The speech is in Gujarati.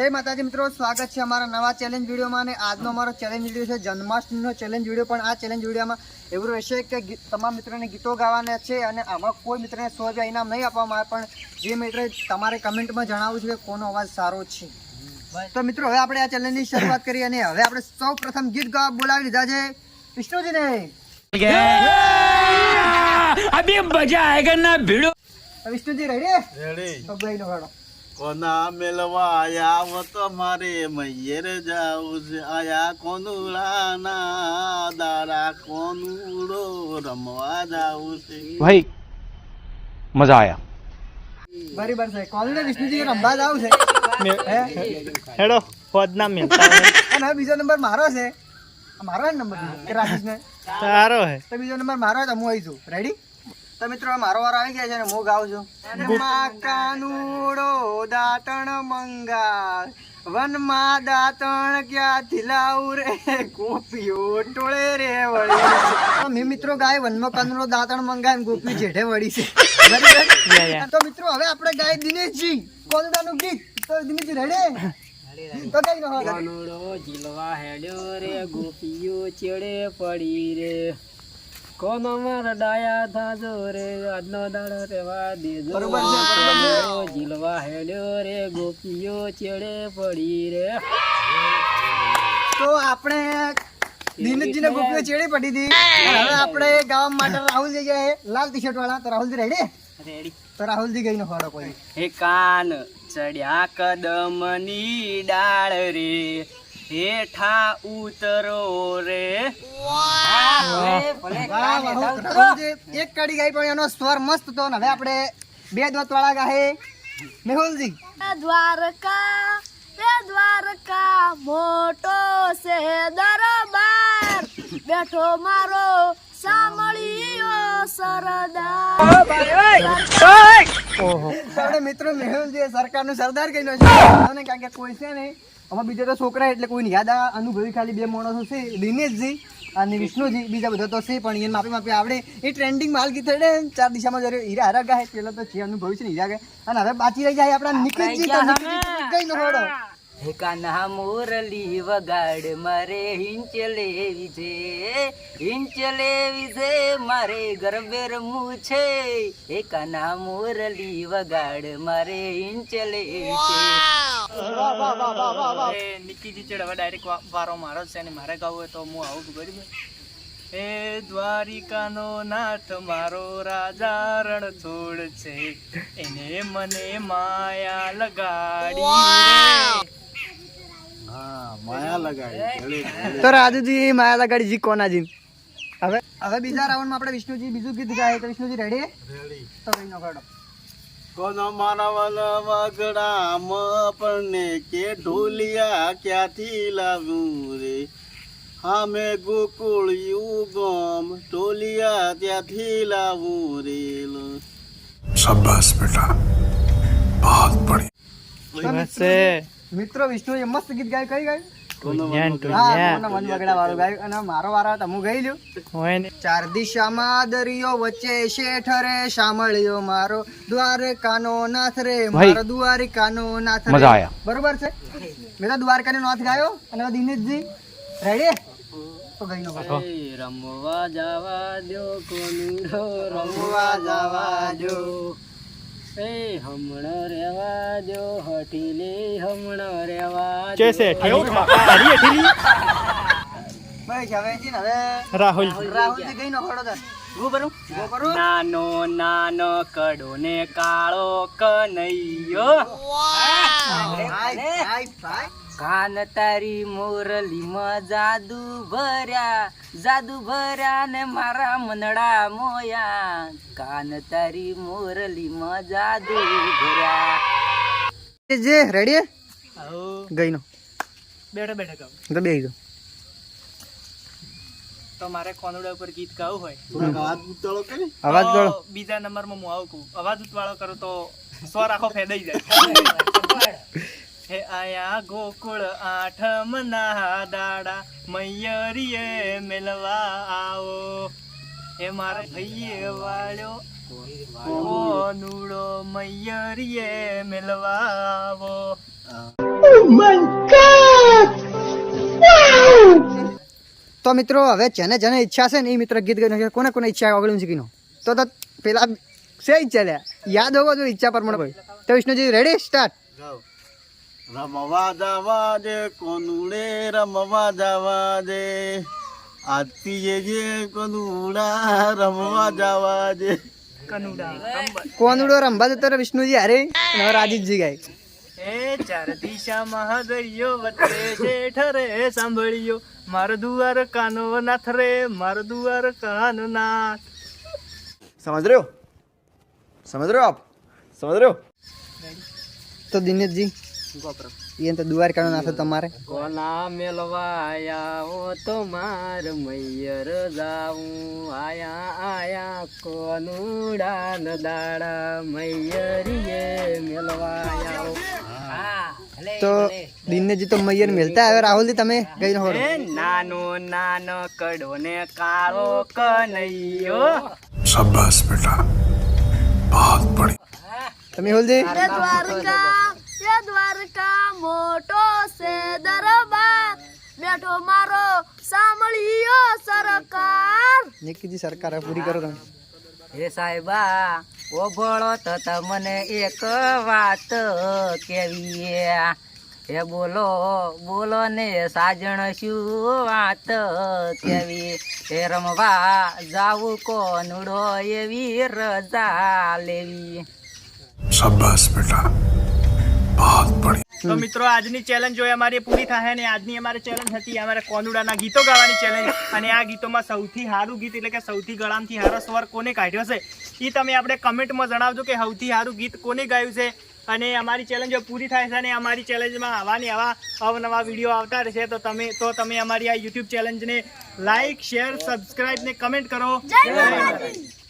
જય માતાજી મિત્રો, સ્વાગત છે અમારા નવા ચેલેન્જ વિડીયોમાં. અને આજનો અમારો ચેલેન્જ વિડીયો છે જન્માષ્ટમીનો ચેલેન્જ વિડીયો. પણ આ ચેલેન્જ વિડીયોમાં એવું રહેશે કે તમામ મિત્રોને ગીતો ગાવાના છે અને આમાં કોઈ મિત્રને 100 રૂપિયા ઇનામ નહીં આપવામાં આવે, પણ જે મિત્રે તમારે કમેન્ટમાં જણાવવું છે કે કોનો અવાજ સારો છે. તો મિત્રો હવે આપણે આ ચેલેન્જની શરૂઆત કરીએ અને હવે આપણે સૌ પ્રથમ ગીત ગાવા બોલાવી લીધા છે વિષ્ણુજીને. अभी मजा आएगा ना भिड़ो. વિષ્ણુજી રેડી? રેડી. તો ગાઈનો ગાડો. કોના મેલવા આયા તમારે મૈયર જાવું છે, આયા કોનુડાના દાડા કોનુડો રમવા જાવું છે. भाई मजा आया. બરાબર છે. કોલને વિષ્ણુજી રમવા જાવ છે. હેડો હોદ ના મિલતા અને હવે બીજો નંબર મારો છે. મારો નંબર કે રાકેશ ને સારો હે. તો બીજો નંબર મારો તો હું આવી છું. રેડી? તો મિત્રો મારો વાર આવી ગયા છે અને હું ગાઉં છું. વનમાં કાનુડો દાંતણ મંગા, વનમાં દાંતણ ક્યાંથી લાવું રે, ગોપીઓ ટોળે રે વળી. મેં મિત્રો ગાય વનમાં કાનુડો દાંતણ મંગા ને ગોપી જેઠે વળી છે. બરાબર? તો મિત્રો હવે આપણે ગાય દિનેશજી કોનુડાનું ગીત. તો દિનેશજી રેડી? તો કઈ નો કાનુડો ઝીલવા હેડ્યો રે, ગોપીઓ ચેડે પડી રે, કોનો મારા ડાયા થાજો રે, આજનો દાડો રેવા દેજો. બરોબર છે, બરોબર છે. કાનુડો ઝીલવા હેડ્યો રે, ગોપીઓ ચેડે પડી રે. તો આપણે દિનેશજીને ગોપીઓ ચેડી પડી હતી. હવે આપણે ગાવા માટે રાહુલજી ગયા લાલ ટી શર્ટ વાળા. તો રાહુલજી રેડી? રેડી. તો રાહુલજી ગઈ નો ફાળો કોઈ. હે કાન ચડ્યા કદમની ડાળ રે, હેઠા ઉતરો રે. રાહુલજી એક કડી ગાઈ પણ એનો સ્વર મસ્ત હતો. ને હવે આપણે બે દોત વાળા ગાહે મેહુલજી. દ્વારકા મોટો છે દરબાર, બેઠો મારો સાંભળ્યો સરદાર. આપણે મિત્રો મેહુલજી સરકારનું સરદાર કહીનો છે. અને કારણ કે કોઈ છે ને આમાં બીજા તો છોકરા એટલે કોઈ યાદ અનુભવી ખાલી બે માણસો છે, દિનેશજી અને વિષ્ણુજી. બીજા બધા તો છે પણ એને માપી માપી આવડે. એ ટ્રેન્ડિંગ માલ ગીત છે 4 દિશામાં જયારે હીરા હારા ગાય પેલા તો છે અનુભવી છે ને હીરા ગાય. અને હવે બાકી રહી જાય આપણા નિકિતજી. તો નિકિતજી કઈ નો હોડો. હે કાના મોરલી વગાડ મારે હિંચ લેવી છે, હિંચ લેવી છે મારે ગરબે રમવું છે. હે કાના મોરલી વગાડ મારે હિંચ લેવી છે. નિકીજી ચડવા ડાયરેક્ટ વારો મારો છે અને મારે ગાવું હોય તો હું આવું બરાબર. હે દ્વારિકાનો નાથ મારો રાજા રણ છોડ છે, એને મને માયા લગાડી. હા, માયા લગાડી. તો રાજુજી માયા લગાડી જી કોનાજી. હવે હવે બીજા રાઉન્ડમાં આપણે વિષ્ણુજી બીજું ગીત ગાય. તો વિષ્ણુજી રેડી? રેડી. તો કઈ નો ગાડો. કોનો મારા વગડામાં પણ કે ઢોલિયા ક્યાંથી લાવ્યું રે, હા મેં ગોકુળિયું ગોમ ઢોલિયા ત્યાંથી લાવું રે. शाबाश बेटा बहुत बढ़िया. મિત્રો વિષ્ણુએ મસ્ત ગીત ગાય. કઈ ગાય? કોનો હા, કોના મન બગડા વાળું ગાયું. અને મારો વારો તો હું ગઈ લ્યો. ચાર દિશામાં દરિયો વચ્ચે શેઠ રે, સાંભળ્યો મારો દ્વારકાનો નાથ રે, મારો દ્વારિકાનો નાથ રે. મજા આયા. બરોબર છે. મેં તો દ્વારકાનો નાથ ગાયો. અને હવે દિનેશજી રેડી? તો ગઈ નો ગાડો. એ રમવા જવા દો કોનુડો રમવા જવા દો. એ હમણાં રેવા દો હઠીલે, હમણાં રેવા દો. કેસે ઠેવું હરી ઠીલી ભાઈ હવે છે ને હવે રાહુલ રાહુલજી ગઈ નો ગાડો. તાર ગો કરું ગો કરું. નાનો નાનો કડો ને કાળો કનૈયો, કાન તારી મોરલીમાં જાદુ ભર્યા ને મારા મનડા મોયા, કાન તારી મોરલીમાં જાદુ ભર્યા. જે રેડી? ગઈ નો બેઠો બેઠો કહું તો બે ગયો. તો મારે કોનુડા ઉપર ગીત ગાવું હોય અવાજ ઉતાળો કરી. અવાજ તો કરો. બીજા નંબરમાં હું આવું કહું, અવાજ ઉતવાળો કરું તો સ્વર આખો ફેદાઈ જાય. હે આયા ગોકુળ આઠમ ના દાડા, મૈયરીએ મેલવા આવો, હે મારા ભાઈએ વાળ્યો કોનુડો, મૈયરીએ મેલવા આવો. તો મિત્રો હવે જેને જેને ઈચ્છા છે ને એ મિત્ર ગીત ગાઈ કોને કોને ઈચ્છા આગળ શીખીનો તો પેલા સે ઈચ્છા લે યાદ હોવો જો ઈચ્છા પ્રમાણે ભાઈ તો વિષ્ણુજી રેડી સ્ટાર્ટ રમવા જવા દે કોનુડે રમવા જવા દે આરતી જે કોનુડા રમવા જવા દે કોનુડો રંભા જતો રે વિષ્ણુજી અરે હવે રાજીતજી ગાય એ ચાર દિશામાં દરિયો વચ્ચે જેઠ રે સાંભળ્યો મારો દુઆર કાનો નાથ રે મારો દુઆર કાનો નાથ સમજ રહ્યો આપ સમજ રહ્યો તો દિનેશજી એ તો દ્વારકાનો નાથો તમારે કોના મેલવાયા ઓ તો માર મૈયર જાઉં આયા આયા કોનુડા ન દાડા મૈયરીએ મેલવાયા તો દિનેશજી તો મૈયર મિલતા હવે રાહુલજી તમે ગઈ રહો એ નાનો નાનો કડો ને કાળો કનૈયો शाबाश बेटा बहुत बढ़िया તમે હોલજી ये द्वारका मोटो से दरबार बैठो मारो सामळियो सरकार નિકીજી સરકાર પૂરી કરો તમે હે સાહેબા ઓભળો તો તમને એક વાત કેવી હે બોલો બોલો ને સાજણ શું વાત કેવી હે રમવા જાવું કોનુડો એવી રજા લેવી शाबाश बेटा बहुत बढ़िया તો મિત્રો આજની ચેલેન્જ જો અમારી પૂરી થાય ને આજની અમારી ચેલેન્જ હતી અમારે કોનુડાના ગીતો ગાવાની ચેલેન્જ અને આ ગીતોમાં સૌથી સારું ગીત એટલે કે સૌથી ગળામથી સારો સ્વર કોને કાઢ્યો છે એ તમે આપણે કમેન્ટમાં જણાવજો કે સૌથી સારું ગીત કોને ગાયું છે અને અમારી ચેલેન્જ પૂરી થાય છે અને અમારી ચેલેન્જમાં આવા અવનવા વિડીયો આવતા રહેશે તો તમે અમારી આ યુટ્યુબ ચેલેન્જને લાઈક શેર સબસ્ક્રાઇબ ને કમેન્ટ કરો. જય માતાજી.